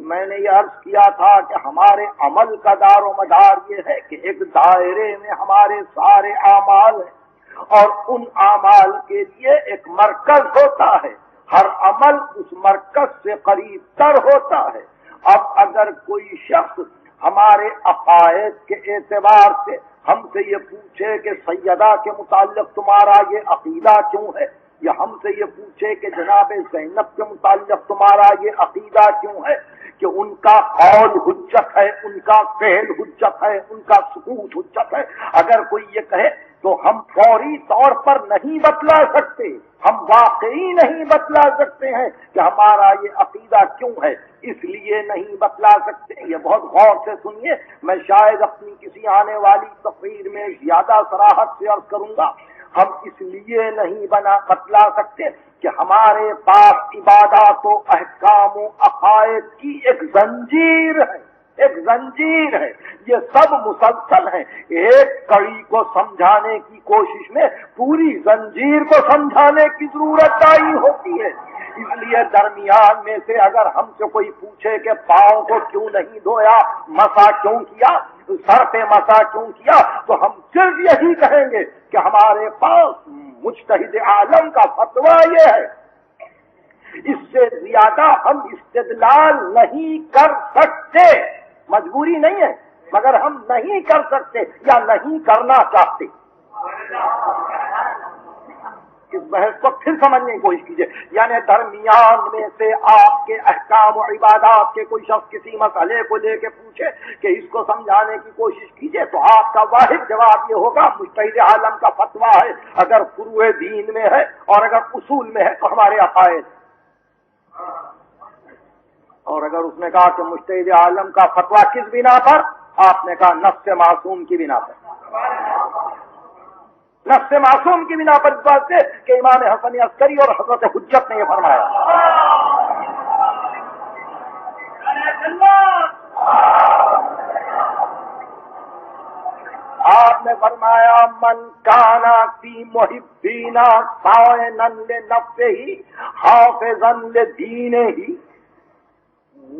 میں نے یہ عرض کیا تھا کہ ہمارے عمل کا دار و مدار یہ ہے کہ ایک دائرے میں ہمارے سارے اعمال ہیں اور ان اعمال کے لیے ایک مرکز ہوتا ہے، ہر عمل اس مرکز سے قریب تر ہوتا ہے۔ اب اگر کوئی شخص ہمارے عقائد کے اعتبار سے ہم سے یہ پوچھے کہ سیدہ کے متعلق تمہارا یہ عقیدہ کیوں ہے، یا ہم سے یہ پوچھے کہ جناب زینب کے متعلق تمہارا یہ عقیدہ کیوں ہے کہ ان کا قول حجت ہے، ان کا فعل حجت ہے، ان کا سکوت حجت ہے، اگر کوئی یہ کہے تو ہم فوری طور پر نہیں بتلا سکتے، ہم واقعی نہیں بتلا سکتے ہیں کہ ہمارا یہ عقیدہ کیوں ہے، اس لیے نہیں بتلا سکتے۔ یہ بہت غور سے سنیے، میں شاید اپنی کسی آنے والی تقریر میں زیادہ صراحت سے عرض کروں گا۔ ہم اس لیے نہیں بتلا سکتے کہ ہمارے پاس عبادات و احکام و عقائد کی ایک زنجیر ہے، ایک زنجیر ہے، یہ سب مسلسل ہیں، ایک کڑی کو سمجھانے کی کوشش میں پوری زنجیر کو سمجھانے کی ضرورت آئی ہوتی ہے۔ اس لیے درمیان میں سے اگر ہم سے کوئی پوچھے کہ پاؤں کو کیوں نہیں دھویا، مسا کیوں کیا، سر پہ مسا کیوں کیا، تو ہم صرف یہی کہیں گے کہ ہمارے پاس مجتہد عالم کا فتویٰ یہ ہے۔ اس سے زیادہ ہم استدلال نہیں کر سکتے، مجبوری نہیں ہے مگر ہم نہیں کر سکتے یا نہیں کرنا چاہتے۔ اس بحث کو پھر سمجھنے کی کوشش کیجیے، یعنی درمیان میں سے آپ کے احکام و عبادات کے کوئی شخص کسی مسئلے کو لے کے پوچھے کہ اس کو سمجھانے کی کوشش کیجیے تو آپ کا واحد جواب یہ ہوگا مجتہد عالم کا فتویٰ ہے، اگر فروع دین میں ہے اور اگر اصول میں ہے تو ہمارے عقائد، اور اگر اس نے کہا کہ مجتہد عالم کا فتویٰ کس بنا پر، آپ نے کہا نفس معصوم کی بنا پر، نفس معصوم کی بنا پر، اس بات سے کہ امام حسن عسکری اور حضرت حجت نے یہ فرمایا۔ آپ نے فرمایا من کانا فی محبینا صائنا لنفسہ حافظا لدینہ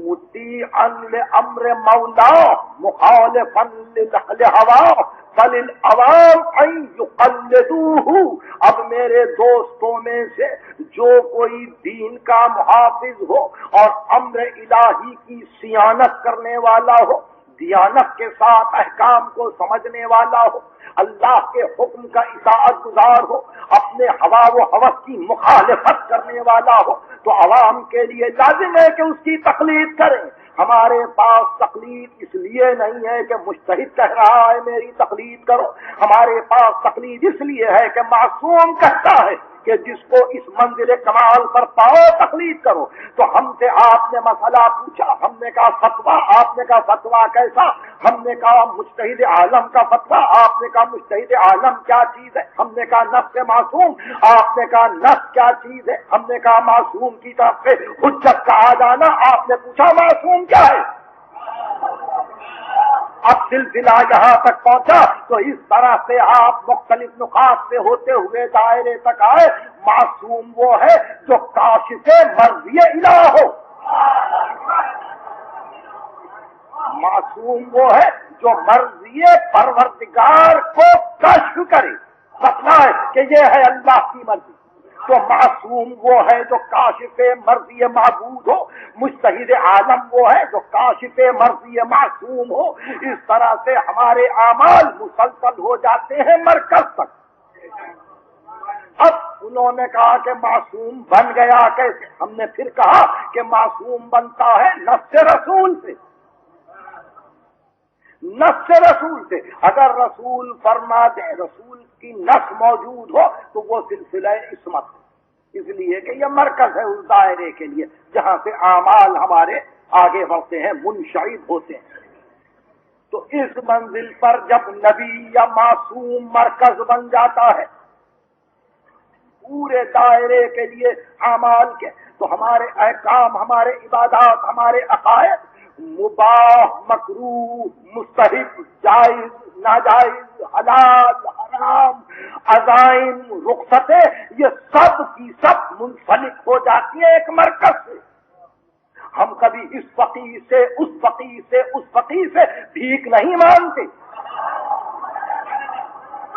مطیعا لامر مولا مخالفا للہوا فللعوام ان یقلدوہ۔ اب میرے دوستوں میں سے جو کوئی دین کا محافظ ہو اور امر الہی کی صیانت کرنے والا ہو، دیانت کے ساتھ احکام کو سمجھنے والا ہو، اللہ کے حکم کا اطاعت گزار ہو، اپنے ہوا و ہوس کی مخالفت کرنے والا ہو، تو عوام کے لیے لازم ہے کہ اس کی تقلید کریں۔ ہمارے پاس تقلید اس لیے نہیں ہے کہ مجتہد کہہ رہا ہے میری تقلید کرو، ہمارے پاس تقلید اس لیے ہے کہ معصوم کہتا ہے کہ جس کو اس منزل کمال پر پاؤ تقلید کرو۔ تو ہم سے آپ نے مسئلہ پوچھا، ہم نے کہا فتویٰ، آپ نے کہا فتویٰ کیسا، ہم نے کہا مجتہد عالم کا فتویٰ، آپ نے کہا مجتہد عالم کیا چیز ہے، ہم نے کہا نفس معصوم، آپ نے کہا نفس کیا چیز ہے، ہم نے کہا معصوم کی طرف سے حجت کا آ جانا، آپ نے پوچھا معصوم کیا ہے۔ اب سلسلہ یہاں تک پہنچا تو اس طرح سے آپ مختلف نقاط سے ہوتے ہوئے دائرے تک آئے۔ معصوم وہ ہے جو کاشف مرضی الہ ہو، معصوم وہ ہے جو مرضی پروردگار کو کشف کرے، بتلائے کہ یہ ہے اللہ کی مرضی۔ تو معصوم وہ ہے جو کاشف مرضی معبود ہو، مجتہد عالم وہ ہے جو کاشف مرضی معصوم ہو۔ اس طرح سے ہمارے اعمال مسلسل ہو جاتے ہیں مرکز تک۔ اب انہوں نے کہا کہ معصوم بن گیا کیسے، ہم نے پھر کہا کہ معصوم بنتا ہے نفس رسول سے، نفس رسول سے۔ اگر رسول فرما دے، رسول کی نفس موجود ہو تو وہ سلسلہ عصمت ہے، اس لیے کہ یہ مرکز ہے اس دائرے کے لیے جہاں سے اعمال ہمارے آگے بڑھتے ہیں، منشعب ہوتے ہیں۔ تو اس منزل پر جب نبی یا معصوم مرکز بن جاتا ہے پورے دائرے کے لیے اعمال کے، تو ہمارے احکام، ہمارے عبادات، ہمارے عقائد، مباح، مکروہ، مستحب، جائز، ناجائز، حلال، حرام، عزائم، رخصتیں، یہ سب کی سب منسلک ہو جاتی ہیں ایک مرکز سے۔ ہم کبھی اس فقیر سے اس فقیر سے اس فقیر سے بھیک نہیں مانگتے،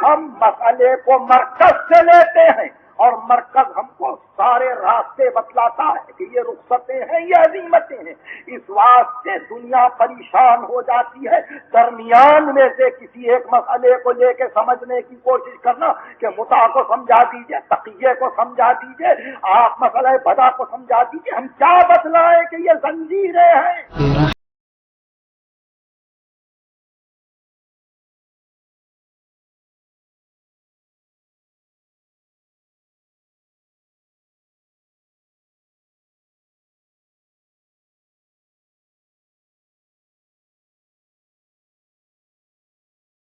ہم مسئلے کو مرکز سے لیتے ہیں اور مرکز ہم کو سارے راستے بتلاتا ہے کہ یہ رخصتیں ہیں یہ عزیمتیں ہیں۔ اس واسطے دنیا پریشان ہو جاتی ہے، درمیان میں سے کسی ایک مسئلے کو لے کے سمجھنے کی کوشش کرنا کہ متع کو سمجھا دیجئے، تقیہ کو سمجھا دیجئے، آپ مسئلہ بدا کو سمجھا دیجئے، ہم کیا بتلائیں کہ یہ زنجیریں ہیں۔